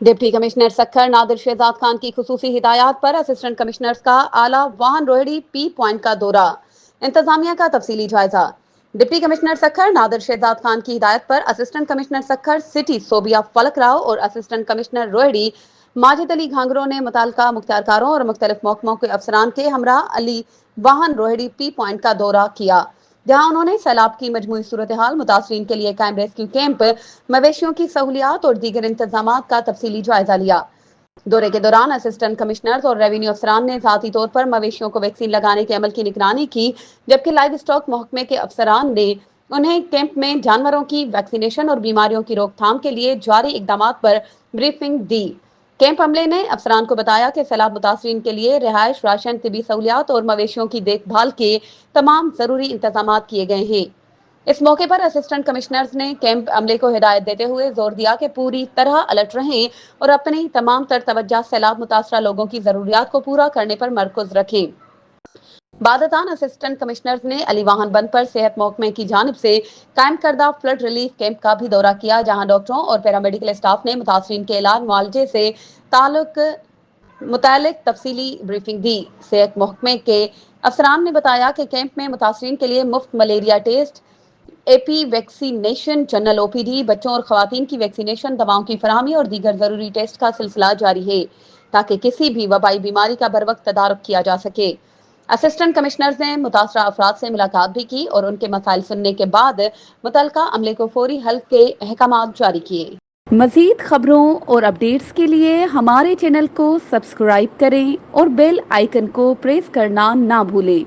Deputy commissioner Sukkur Nadir Shahzad Khan की खुसूसी हिदायत पर असिस्टेंट कमिश्नर्स का आला वाहन रोहिड़ी पी पॉइंट का दौरा, इंतजामिया का तफसीली जायजा। डिप्टी कमिश्नर सक्खर नादिर शहजाद खान की हिदायत पर assistant commissioner Sukkur city Sobia फलक राव और असिस्टेंट कमिश्नर रोहिड़ी माजिद अली घांगरों ने मुताल्लिका मुख्तारकारों और मुख्तलिफ महकमों के अफसरान के हमरा अली वाहन रोहिड़ी पी पॉइंट का दौरा किया, जहां उन्होंने सैलाब की मजमूई सूरत हाल, मुतासरीन के लिए कायम रेस्क्यू कैंप, मवेशियों की सहूलियात और दीगर इंतजाम का तफसीली जायजा लिया। दौरे के दौरान असिस्टेंट कमिश्नर्स और रेवेन्यू अफसरान ने ज़ाती तौर पर मवेशियों को वैक्सीन लगाने के अमल की निगरानी की, जबकि लाइव स्टॉक महकमे के अफसरान ने उन्हें कैंप में जानवरों की वैक्सीनेशन और बीमारियों की रोकथाम के लिए जारी इकदाम पर ब्रीफिंग दी। कैंप अमले ने अफसरान को बताया कि सैलाब मुतासरीन के लिए रिहाइश, राशन, तिबी सहूलियात और मवेशियों की देखभाल के तमाम जरूरी इंतजाम किए गए हैं। इस मौके पर असिस्टेंट कमिश्नर्स ने कैंप अमले को हिदायत देते हुए जोर दिया कि पूरी तरह अलर्ट रहें और अपनी तमाम तर तवज्जो सैलाब मुतासरा लोगों की जरूरियात को पूरा करने पर मरकूज रखें। बादतान असिस्टेंट कमिश्नर्स ने अली वाहन बंद पर सेहत महकमे की जानिब से कायम करदा फ्लड रिलीफ कैंप का भी दौरा किया, जहां डॉक्टरों और पैरामेडिकल स्टाफ ने मुतासरीन के इलाज मुआलजे से मुतालिक तफसीली ब्रीफिंग दी। सेहत महकमे के अफसरान ने बताया कि कैंप में मुतासरीन के लिए मुफ्त malaria test, EPI vaccination, general OPD, बच्चों और खवातीन की वैक्सीनेशन, दवाओं की फराहमी और दीगर जरूरी टेस्ट का सिलसिला जारी है, ताकि किसी भी वबाई बीमारी का बर वक्त तदारुक किया जा सके। असिस्टेंट कमिश्नर्स ने मुतासरा अफराद से मुलाकात भी की और उनके मसाइल सुनने के बाद मुतल्लिका अमले को फौरी हल के अहकाम जारी किए। मजीद खबरों और अपडेट्स के लिए हमारे चैनल को सब्सक्राइब करें और बेल आइकन को प्रेस करना ना भूलें।